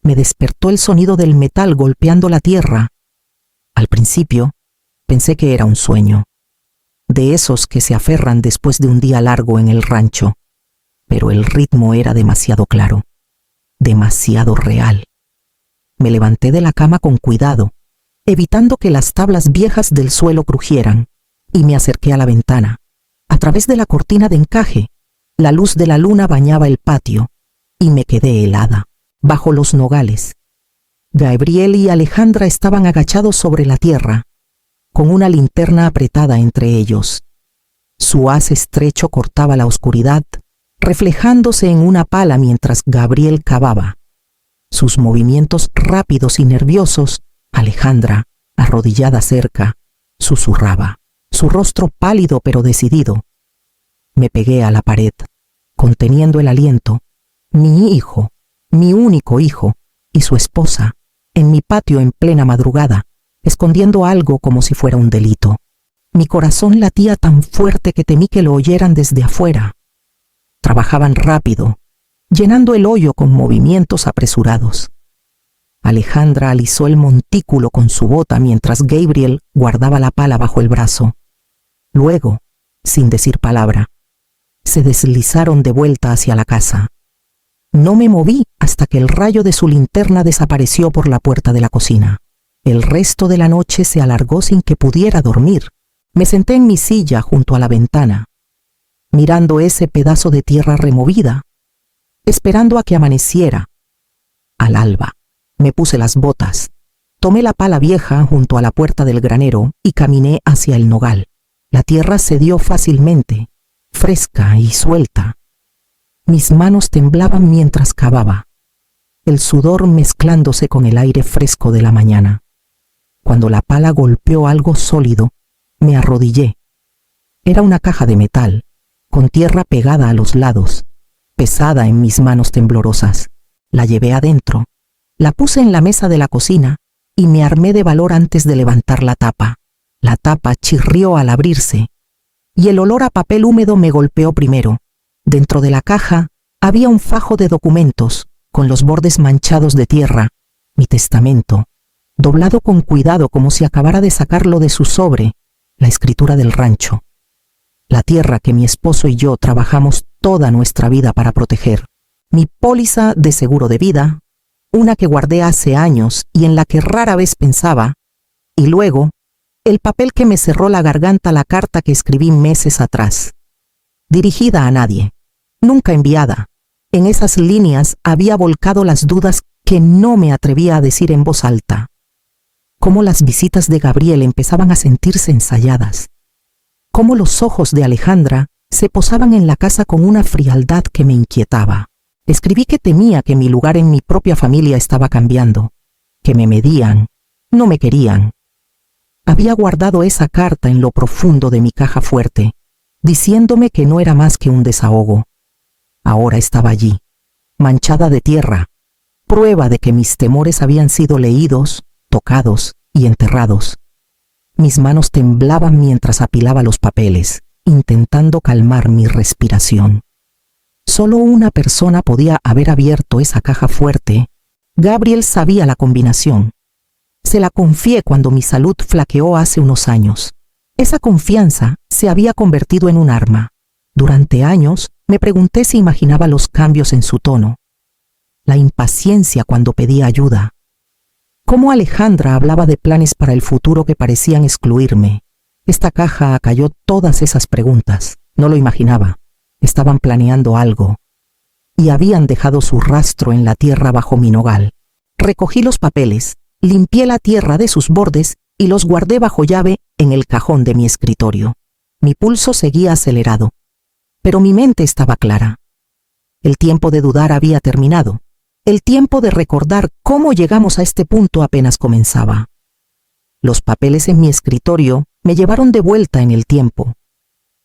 me despertó el sonido del metal golpeando la tierra. Al principio, pensé que era un sueño, de esos que se aferran después de un día largo en el rancho, pero el ritmo era demasiado claro, demasiado real. Me levanté de la cama con cuidado, evitando que las tablas viejas del suelo crujieran, y me acerqué a la ventana. A través de la cortina de encaje, la luz de la luna bañaba el patio, y me quedé helada, bajo los nogales. Gabriel y Alejandra estaban agachados sobre la tierra, con una linterna apretada entre ellos. Su haz estrecho cortaba la oscuridad, reflejándose en una pala mientras Gabriel cavaba. Sus movimientos rápidos y nerviosos, Alejandra, arrodillada cerca, susurraba, su rostro pálido pero decidido. Me pegué a la pared, conteniendo el aliento. Mi hijo, mi único hijo, y su esposa, en mi patio en plena madrugada, escondiendo algo como si fuera un delito. Mi corazón latía tan fuerte que temí que lo oyeran desde afuera. Trabajaban rápido, llenando el hoyo con movimientos apresurados. Alejandra alisó el montículo con su bota mientras Gabriel guardaba la pala bajo el brazo. Luego, sin decir palabra, se deslizaron de vuelta hacia la casa. No me moví hasta que el rayo de su linterna desapareció por la puerta de la cocina. El resto de la noche se alargó sin que pudiera dormir. Me senté en mi silla junto a la ventana, mirando ese pedazo de tierra removida, esperando a que amaneciera. Al alba, me puse las botas, tomé la pala vieja junto a la puerta del granero y caminé hacia el nogal. La tierra cedió fácilmente, fresca y suelta. Mis manos temblaban mientras cavaba, el sudor mezclándose con el aire fresco de la mañana. Cuando la pala golpeó algo sólido, me arrodillé. Era una caja de metal, con tierra pegada a los lados, pesada en mis manos temblorosas. La llevé adentro, la puse en la mesa de la cocina y me armé de valor antes de levantar la tapa. La tapa chirrió al abrirse, y el olor a papel húmedo me golpeó primero. Dentro de la caja había un fajo de documentos, con los bordes manchados de tierra, mi testamento, doblado con cuidado como si acabara de sacarlo de su sobre, la escritura del rancho. La tierra que mi esposo y yo trabajamos toda nuestra vida para proteger. Mi póliza de seguro de vida, una que guardé hace años y en la que rara vez pensaba, y luego, el papel que me cerró la garganta la carta que escribí meses atrás. Dirigida a nadie, nunca enviada. En esas líneas había volcado las dudas que no me atrevía a decir en voz alta. Cómo las visitas de Gabriel empezaban a sentirse ensayadas. Cómo los ojos de Alejandra se posaban en la casa con una frialdad que me inquietaba. Escribí que temía que mi lugar en mi propia familia estaba cambiando, que me medían, no me querían. Había guardado esa carta en lo profundo de mi caja fuerte, diciéndome que no era más que un desahogo. Ahora estaba allí, manchada de tierra, prueba de que mis temores habían sido leídos, tocados y enterrados. Mis manos temblaban mientras apilaba los papeles, intentando calmar mi respiración. Solo una persona podía haber abierto esa caja fuerte. Gabriel sabía la combinación. Se la confié cuando mi salud flaqueó hace unos años. Esa confianza se había convertido en un arma. Durante años me pregunté si imaginaba los cambios en su tono, la impaciencia cuando pedía ayuda. Cómo Alejandra hablaba de planes para el futuro que parecían excluirme. Esta caja acalló todas esas preguntas. No lo imaginaba. Estaban planeando algo. Y habían dejado su rastro en la tierra bajo mi nogal. Recogí los papeles, limpié la tierra de sus bordes y los guardé bajo llave en el cajón de mi escritorio. Mi pulso seguía acelerado, pero mi mente estaba clara. El tiempo de dudar había terminado. El tiempo de recordar cómo llegamos a este punto apenas comenzaba. Los papeles en mi escritorio me llevaron de vuelta en el tiempo.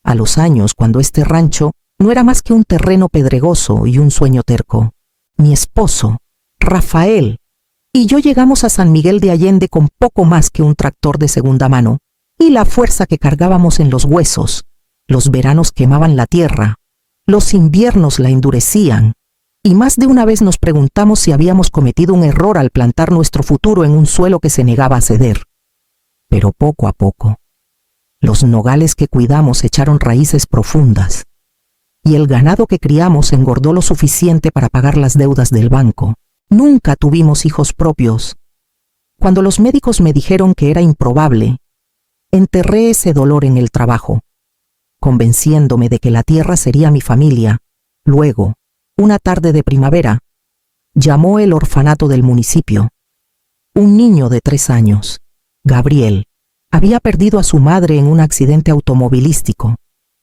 A los años cuando este rancho no era más que un terreno pedregoso y un sueño terco. Mi esposo, Rafael, y yo llegamos a San Miguel de Allende con poco más que un tractor de segunda mano y la fuerza que cargábamos en los huesos. Los veranos quemaban la tierra, los inviernos la endurecían, y más de una vez nos preguntamos si habíamos cometido un error al plantar nuestro futuro en un suelo que se negaba a ceder. Pero poco a poco, los nogales que cuidamos echaron raíces profundas, y el ganado que criamos engordó lo suficiente para pagar las deudas del banco. Nunca tuvimos hijos propios. Cuando los médicos me dijeron que era improbable, enterré ese dolor en el trabajo, convenciéndome de que la tierra sería mi familia. Luego, una tarde de primavera, llamó el orfanato del municipio. Un niño de 3 años, Gabriel, había perdido a su madre en un accidente automovilístico.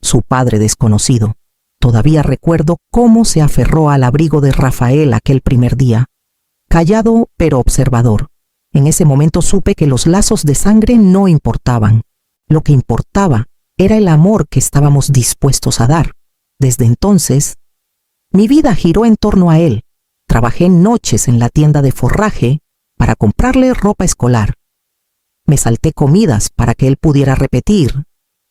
Su padre desconocido. Todavía recuerdo cómo se aferró al abrigo de Rafael aquel primer día. Callado pero observador. En ese momento supe que los lazos de sangre no importaban. Lo que importaba era el amor que estábamos dispuestos a dar. Desde entonces, mi vida giró en torno a él. Trabajé noches en la tienda de forraje para comprarle ropa escolar. Me salté comidas para que él pudiera repetir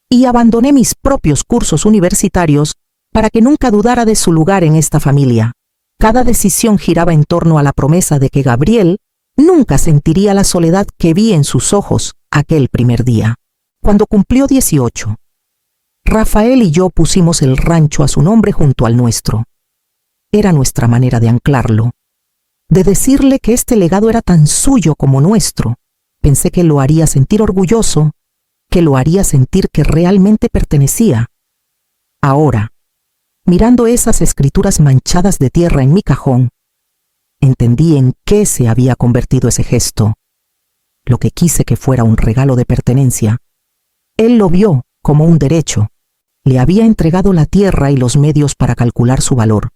y abandoné mis propios cursos universitarios para que nunca dudara de su lugar en esta familia. Cada decisión giraba en torno a la promesa de que Gabriel nunca sentiría la soledad que vi en sus ojos aquel primer día. Cuando cumplió 18, Rafael y yo pusimos el rancho a su nombre junto al nuestro. Era nuestra manera de anclarlo, de decirle que este legado era tan suyo como nuestro. Pensé que lo haría sentir orgulloso, que lo haría sentir que realmente pertenecía. Ahora, mirando esas escrituras manchadas de tierra en mi cajón, entendí en qué se había convertido ese gesto. Lo que quise que fuera un regalo de pertenencia, él lo vio como un derecho. Le había entregado la tierra y los medios para calcular su valor,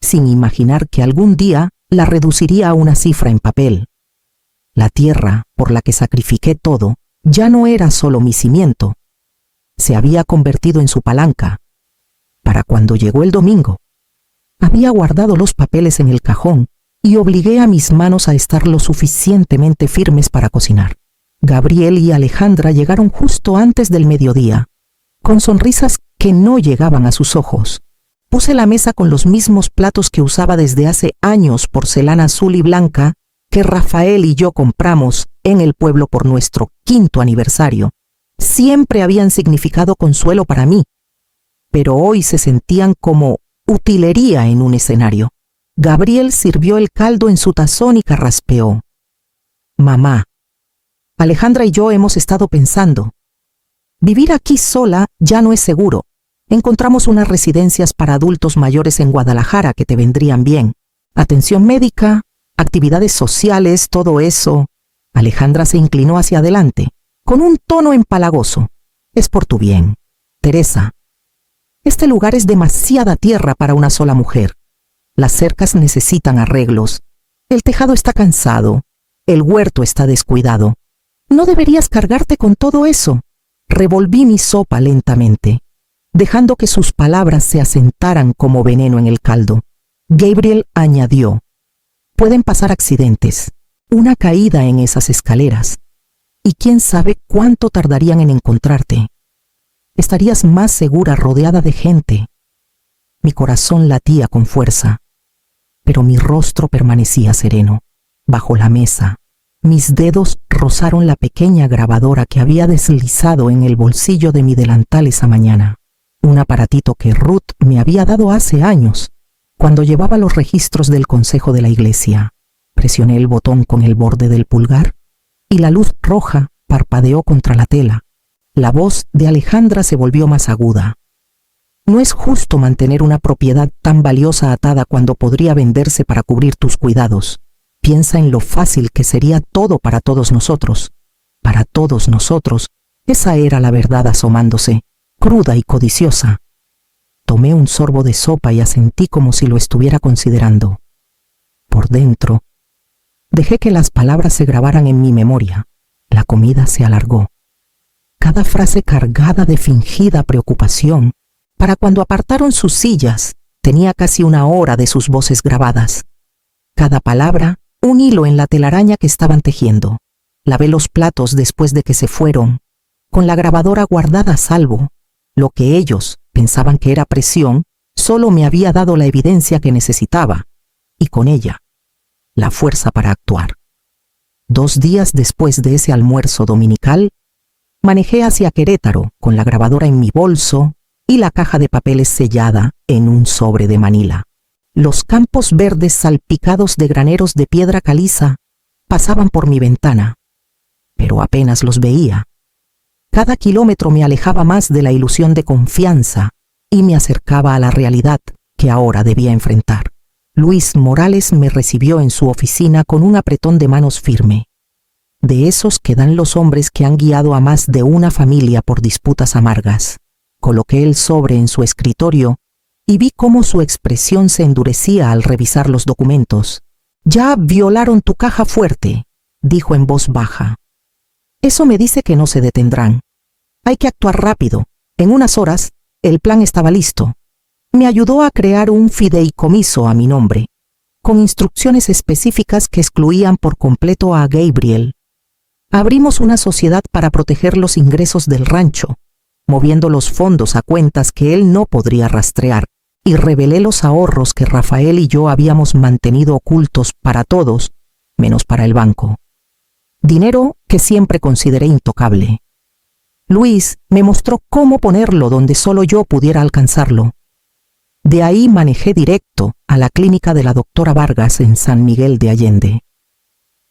sin imaginar que algún día la reduciría a una cifra en papel. La tierra por la que sacrifiqué todo ya no era solo mi cimiento, se había convertido en su palanca. Para cuando llegó el domingo, había guardado los papeles en el cajón y obligué a mis manos a estar lo suficientemente firmes para cocinar. Gabriel y Alejandra llegaron justo antes del mediodía, con sonrisas que no llegaban a sus ojos. Puse la mesa con los mismos platos que usaba desde hace años, porcelana azul y blanca, que Rafael y yo compramos en el pueblo por nuestro 5º aniversario. Siempre habían significado consuelo para mí, pero hoy se sentían como utilería en un escenario. Gabriel sirvió el caldo en su tazón y carraspeó. Mamá, Alejandra y yo hemos estado pensando. Vivir aquí sola ya no es seguro. Encontramos unas residencias para adultos mayores en Guadalajara que te vendrían bien. Atención médica, actividades sociales, todo eso. Alejandra se inclinó hacia adelante, con un tono empalagoso. Es por tu bien. Teresa, este lugar es demasiada tierra para una sola mujer. Las cercas necesitan arreglos. El tejado está cansado. El huerto está descuidado. No deberías cargarte con todo eso. Revolví mi sopa lentamente, dejando que sus palabras se asentaran como veneno en el caldo. Gabriel añadió: pueden pasar accidentes, una caída en esas escaleras, y quién sabe cuánto tardarían en encontrarte. Estarías más segura rodeada de gente. Mi corazón latía con fuerza, pero mi rostro permanecía sereno. Bajo la mesa, mis dedos rozaron la pequeña grabadora que había deslizado en el bolsillo de mi delantal esa mañana. Un aparatito que Ruth me había dado hace años, cuando llevaba los registros del consejo de la iglesia. Presioné el botón con el borde del pulgar y la luz roja parpadeó contra la tela. La voz de Alejandra se volvió más aguda. No es justo mantener una propiedad tan valiosa atada cuando podría venderse para cubrir tus cuidados. Piensa en lo fácil que sería todo para todos nosotros. Para todos nosotros, esa era la verdad asomándose, cruda y codiciosa. Tomé un sorbo de sopa y asentí como si lo estuviera considerando. Por dentro, dejé que las palabras se grabaran en mi memoria. La comida se alargó. Cada frase cargada de fingida preocupación. Para cuando apartaron sus sillas, tenía casi 1 hora de sus voces grabadas. Cada palabra, un hilo en la telaraña que estaban tejiendo. Lavé los platos después de que se fueron, con la grabadora guardada a salvo. Lo que ellos pensaban que era presión, solo me había dado la evidencia que necesitaba, y con ella, la fuerza para actuar. 2 días después de ese almuerzo dominical, manejé hacia Querétaro con la grabadora en mi bolso y la caja de papeles sellada en un sobre de Manila. Los campos verdes salpicados de graneros de piedra caliza pasaban por mi ventana, pero apenas los veía. Cada kilómetro me alejaba más de la ilusión de confianza y me acercaba a la realidad que ahora debía enfrentar. Luis Morales me recibió en su oficina con un apretón de manos firme, de esos que dan los hombres que han guiado a más de una familia por disputas amargas. Coloqué el sobre en su escritorio y vi cómo su expresión se endurecía al revisar los documentos. «Ya violaron tu caja fuerte», dijo en voz baja. «Eso me dice que no se detendrán. Hay que actuar rápido. En unas horas, el plan estaba listo. Me ayudó a crear un fideicomiso a mi nombre, con instrucciones específicas que excluían por completo a Gabriel. Abrimos una sociedad para proteger los ingresos del rancho, moviendo los fondos a cuentas que él no podría rastrear, y revelé los ahorros que Rafael y yo habíamos mantenido ocultos para todos, menos para el banco. Dinero que siempre consideré intocable. Luis me mostró cómo ponerlo donde solo yo pudiera alcanzarlo. De ahí manejé directo a la clínica de la doctora Vargas en San Miguel de Allende.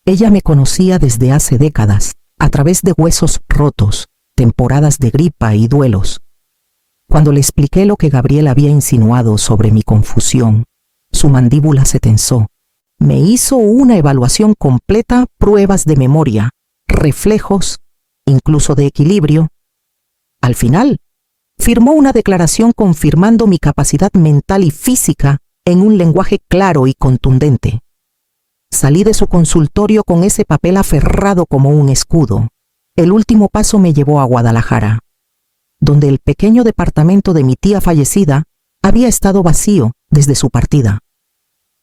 Ella me conocía desde hace décadas, a través de huesos rotos, temporadas de gripa y duelos. Cuando le expliqué lo que Gabriel había insinuado sobre mi confusión, su mandíbula se tensó. Me hizo una evaluación completa, pruebas de memoria, reflejos, incluso de equilibrio. Al final, firmó una declaración confirmando mi capacidad mental y física en un lenguaje claro y contundente. Salí de su consultorio con ese papel aferrado como un escudo. El último paso me llevó a Guadalajara, donde el pequeño departamento de mi tía fallecida había estado vacío desde su partida.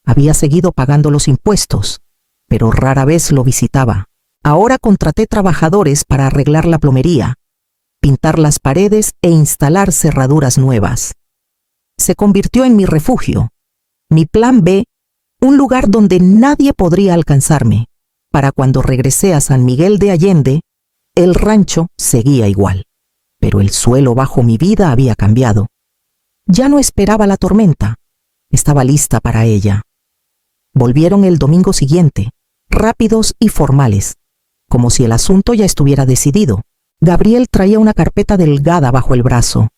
Había seguido pagando los impuestos, pero rara vez lo visitaba. Ahora contraté trabajadores para arreglar la plomería, pintar las paredes e instalar cerraduras nuevas. Se convirtió en mi refugio, mi plan B, un lugar donde nadie podría alcanzarme. Para cuando regresé a San Miguel de Allende, el rancho seguía igual, pero el suelo bajo mi vida había cambiado. Ya no esperaba la tormenta, estaba lista para ella. Volvieron el domingo siguiente, rápidos y formales, como si el asunto ya estuviera decidido. Gabriel traía una carpeta delgada bajo el brazo,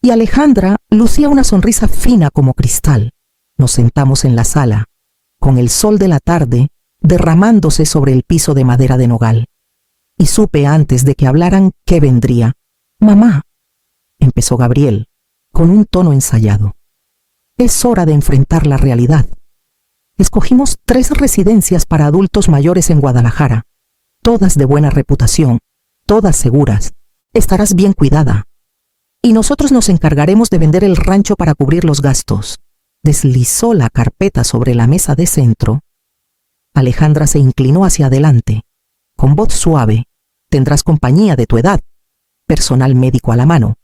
y Alejandra lucía una sonrisa fina como cristal. Nos sentamos en la sala, con el sol de la tarde derramándose sobre el piso de madera de nogal. Y supe antes de que hablaran qué vendría. «Mamá», empezó Gabriel, con un tono ensayado, «es hora de enfrentar la realidad. Escogimos 3 residencias para adultos mayores en Guadalajara, todas de buena reputación, todas seguras. Estarás bien cuidada. Y nosotros nos encargaremos de vender el rancho para cubrir los gastos». Deslizó la carpeta sobre la mesa de centro. Alejandra se inclinó hacia adelante. Con voz suave: «Tendrás compañía de tu edad, personal médico a la mano.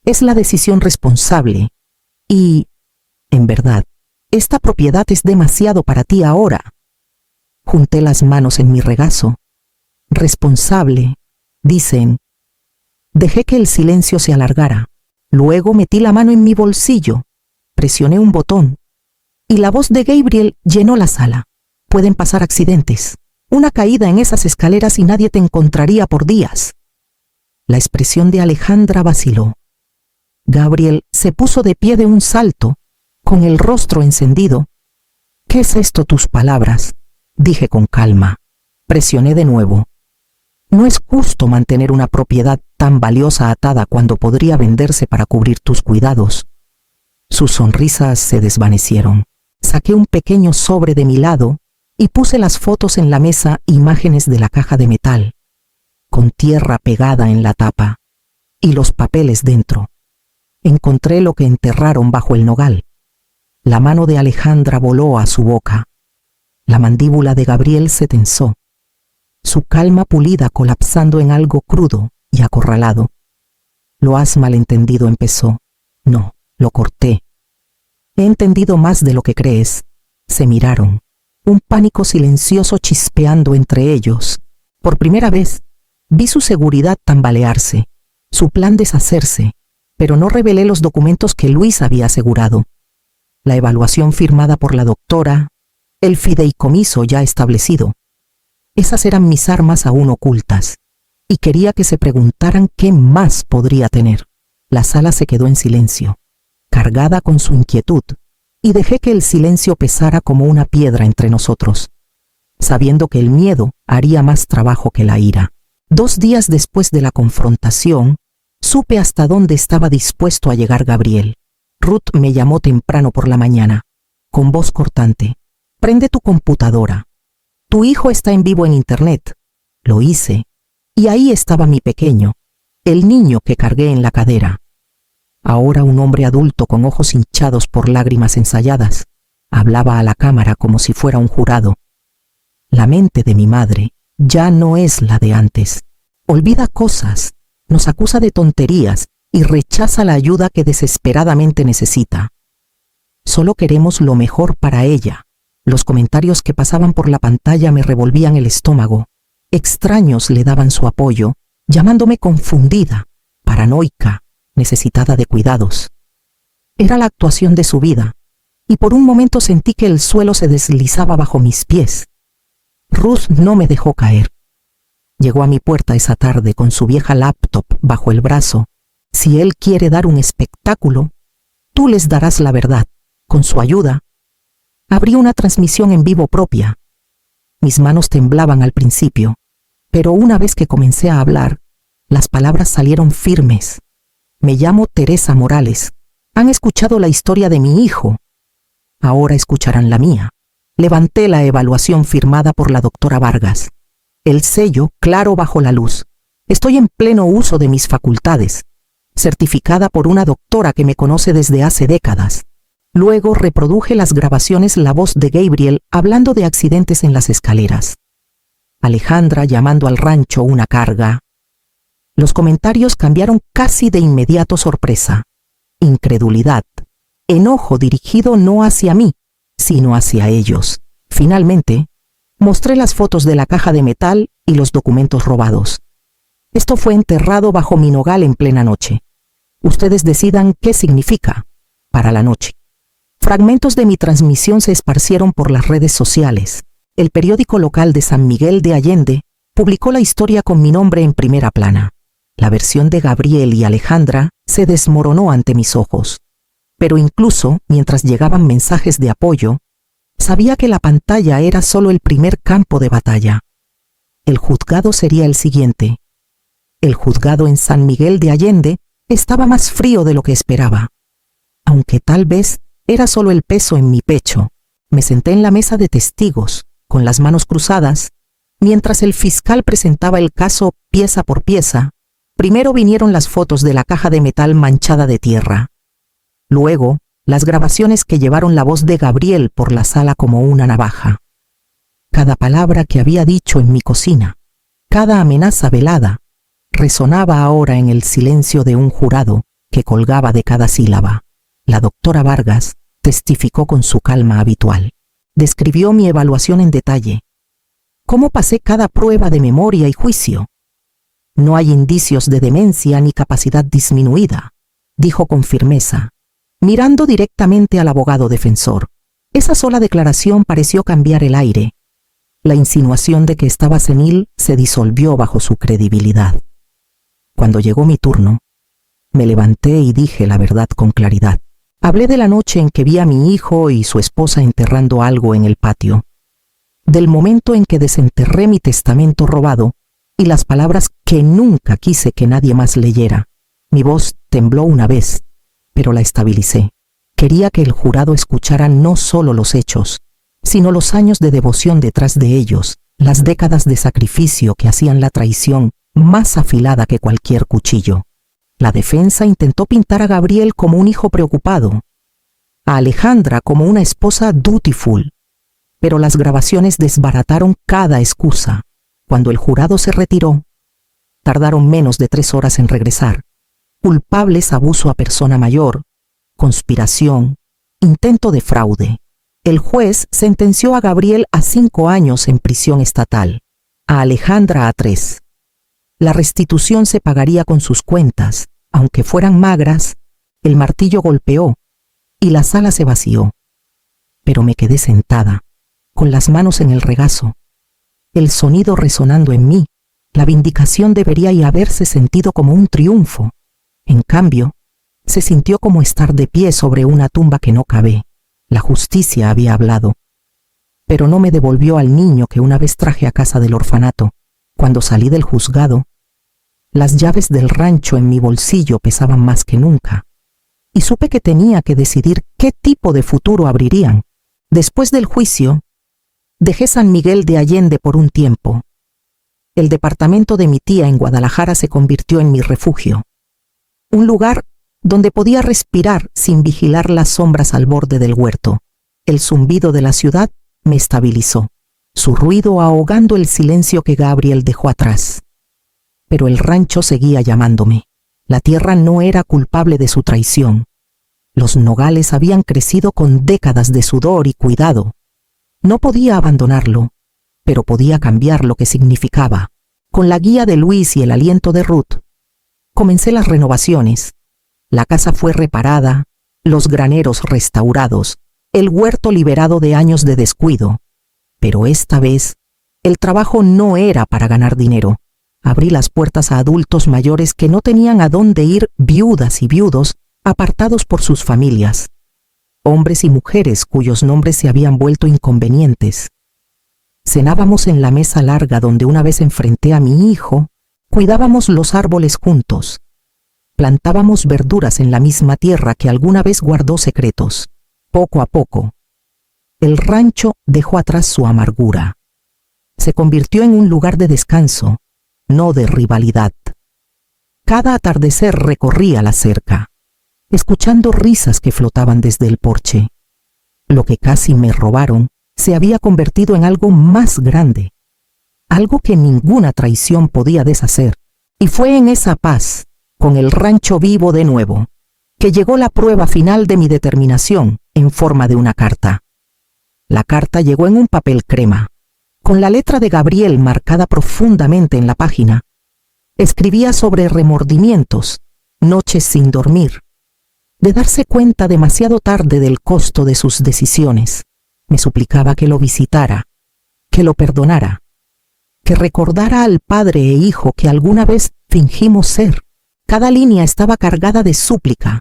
Es la decisión responsable. Y, en verdad, esta propiedad es demasiado para ti ahora». Junté las manos en mi regazo. «Responsable», dicen. Dejé que el silencio se alargara. Luego metí la mano en mi bolsillo. Presioné un botón y la voz de Gabriel llenó la sala. «Pueden pasar accidentes. Una caída en esas escaleras y nadie te encontraría por días». La expresión de Alejandra vaciló. Gabriel se puso de pie de un salto, con el rostro encendido. «¿Qué es esto, tus palabras?», dije con calma. Presioné de nuevo. «No es justo mantener una propiedad tan valiosa atada cuando podría venderse para cubrir tus cuidados». Sus sonrisas se desvanecieron. Saqué un pequeño sobre de mi lado y puse las fotos en la mesa, imágenes de la caja de metal, con tierra pegada en la tapa, y los papeles dentro. Encontré lo que enterraron bajo el nogal. La mano de Alejandra voló a su boca. La mandíbula de Gabriel se tensó, su calma pulida colapsando en algo crudo y acorralado. «Lo has malentendido», empezó. «No, lo corté», He entendido más de lo que crees. Se miraron, un pánico silencioso chispeando entre ellos. Por primera vez, vi su seguridad tambalearse, su plan deshacerse, pero no revelé los documentos que Luis había asegurado. La evaluación firmada por la doctora, el fideicomiso ya establecido. Esas eran mis armas aún ocultas, y quería que se preguntaran qué más podría tener. La sala se quedó en silencio, cargada con su inquietud, y dejé que el silencio pesara como una piedra entre nosotros, sabiendo que el miedo haría más trabajo que la ira. 2 días después de la confrontación, supe hasta dónde estaba dispuesto a llegar Gabriel. Ruth me llamó temprano por la mañana, con voz cortante. «Prende tu computadora. Tu hijo está en vivo en internet». Lo hice, y ahí estaba mi pequeño, el niño que cargué en la cadera. Ahora un hombre adulto con ojos hinchados por lágrimas ensayadas, hablaba a la cámara como si fuera un jurado. La mente de mi madre ya no es la de antes. Olvida cosas, nos acusa de tonterías y rechaza la ayuda que desesperadamente necesita. Solo queremos lo mejor para ella. Los comentarios que pasaban por la pantalla me revolvían el estómago. Extraños le daban su apoyo, llamándome confundida, paranoica, necesitada de cuidados. Era la actuación de su vida, y por un momento sentí que el suelo se deslizaba bajo mis pies. Ruth no me dejó caer. Llegó a mi puerta esa tarde con su vieja laptop bajo el brazo. Si él quiere dar un espectáculo, tú les darás la verdad. Con su ayuda, abrí una transmisión en vivo propia. Mis manos temblaban al principio, pero una vez que comencé a hablar, las palabras salieron firmes. Me llamo Teresa Morales. Han escuchado la historia de mi hijo. Ahora escucharán la mía. Levanté la evaluación firmada por la doctora Vargas. El sello claro bajo la luz. Estoy en pleno uso de mis facultades, certificada por una doctora que me conoce desde hace décadas. Luego reproduje las grabaciones, la voz de Gabriel hablando de accidentes en las escaleras, Alejandra llamando al rancho una carga. Los comentarios cambiaron casi de inmediato: sorpresa, incredulidad, enojo dirigido no hacia mí, sino hacia ellos. Finalmente, mostré las fotos de la caja de metal y los documentos robados. Esto fue enterrado bajo mi nogal en plena noche. Ustedes decidan qué significa para la noche. Fragmentos de mi transmisión se esparcieron por las redes sociales. El periódico local de San Miguel de Allende publicó la historia con mi nombre en primera plana. La versión de Gabriel y Alejandra se desmoronó ante mis ojos. Pero incluso mientras llegaban mensajes de apoyo, sabía que la pantalla era solo el primer campo de batalla. El juzgado sería el siguiente. El juzgado en San Miguel de Allende estaba más frío de lo que esperaba. Aunque tal vez era solo el peso en mi pecho, me senté en la mesa de testigos, con las manos cruzadas, mientras el fiscal presentaba el caso pieza por pieza. Primero vinieron las fotos de la caja de metal manchada de tierra. Luego, las grabaciones que llevaron la voz de Gabriel por la sala como una navaja. Cada palabra que había dicho en mi cocina, cada amenaza velada, resonaba ahora en el silencio de un jurado que colgaba de cada sílaba. La doctora Vargas testificó con su calma habitual. Describió mi evaluación en detalle. Cómo pasé cada prueba de memoria y juicio. No hay indicios de demencia ni capacidad disminuida, dijo con firmeza, mirando directamente al abogado defensor. Esa sola declaración pareció cambiar el aire. La insinuación de que estaba senil se disolvió bajo su credibilidad. Cuando llegó mi turno, me levanté y dije la verdad con claridad. Hablé de la noche en que vi a mi hijo y su esposa enterrando algo en el patio, del momento en que desenterré mi testamento robado y las palabras que nunca quise que nadie más leyera. Mi voz tembló una vez, pero la estabilicé. Quería que el jurado escuchara no solo los hechos, sino los años de devoción detrás de ellos, las décadas de sacrificio que hacían la traición más afilada que cualquier cuchillo. La defensa intentó pintar a Gabriel como un hijo preocupado, a Alejandra como una esposa dutiful, pero las grabaciones desbarataron cada excusa. Cuando el jurado se retiró, tardaron menos de 3 horas en regresar. Culpables: abuso a persona mayor, conspiración, intento de fraude. El juez sentenció a Gabriel a 5 años en prisión estatal, a Alejandra a 3. La restitución se pagaría con sus cuentas, aunque fueran magras. El martillo golpeó y la sala se vació. Pero me quedé sentada, con las manos en el regazo, el sonido resonando en mí. La vindicación debería haberse sentido como un triunfo. En cambio, se sintió como estar de pie sobre una tumba que no cabe. La justicia había hablado, pero no me devolvió al niño que una vez traje a casa del orfanato. Cuando salí del juzgado, las llaves del rancho en mi bolsillo pesaban más que nunca, y supe que tenía que decidir qué tipo de futuro abrirían. Después del juicio, dejé San Miguel de Allende por un tiempo. El departamento de mi tía en Guadalajara se convirtió en mi refugio, un lugar donde podía respirar sin vigilar las sombras al borde del huerto. El zumbido de la ciudad me estabilizó, su ruido ahogando el silencio que Gabriel dejó atrás. Pero el rancho seguía llamándome. La tierra no era culpable de su traición. Los nogales habían crecido con décadas de sudor y cuidado. No podía abandonarlo, pero podía cambiar lo que significaba. Con la guía de Luis y el aliento de Ruth, comencé las renovaciones. La casa fue reparada, los graneros restaurados, el huerto liberado de años de descuido. Pero esta vez, el trabajo no era para ganar dinero. Abrí las puertas a adultos mayores que no tenían a dónde ir, viudas y viudos, apartados por sus familias. Hombres y mujeres cuyos nombres se habían vuelto inconvenientes. Cenábamos en la mesa larga donde una vez enfrenté a mi hijo, cuidábamos los árboles juntos. Plantábamos verduras en la misma tierra que alguna vez guardó secretos. Poco a poco, el rancho dejó atrás su amargura. Se convirtió en un lugar de descanso, no de rivalidad. Cada atardecer recorría la cerca, escuchando risas que flotaban desde el porche. Lo que casi me robaron se había convertido en algo más grande, algo que ninguna traición podía deshacer. Y fue en esa paz, con el rancho vivo de nuevo, que llegó la prueba final de mi determinación en forma de una carta. La carta llegó en un papel crema, con la letra de Gabriel marcada profundamente en la página. Escribía sobre remordimientos, noches sin dormir, de darse cuenta demasiado tarde del costo de sus decisiones. Me suplicaba que lo visitara, que lo perdonara, que recordara al padre e hijo que alguna vez fingimos ser. Cada línea estaba cargada de súplica,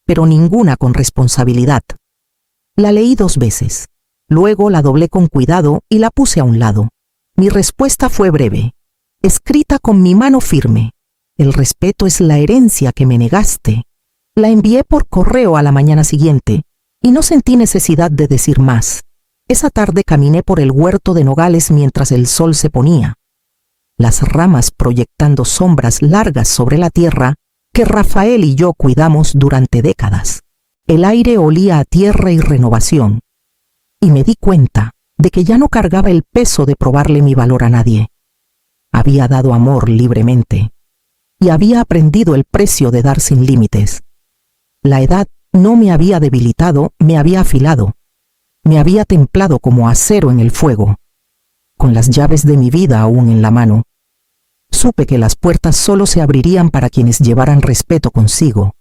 pero ninguna con responsabilidad. La leí 2 veces. Luego la doblé con cuidado y la puse a un lado. Mi respuesta fue breve, escrita con mi mano firme. El respeto es la herencia que me negaste. La envié por correo a la mañana siguiente y no sentí necesidad de decir más. Esa tarde caminé por el huerto de nogales mientras el sol se ponía, las ramas proyectando sombras largas sobre la tierra que Rafael y yo cuidamos durante décadas. El aire olía a tierra y renovación, y me di cuenta de que ya no cargaba el peso de probarle mi valor a nadie. Había dado amor libremente, y había aprendido el precio de dar sin límites. La edad no me había debilitado, me había afilado, me había templado como acero en el fuego. Con las llaves de mi vida aún en la mano, supe que las puertas solo se abrirían para quienes llevaran respeto consigo.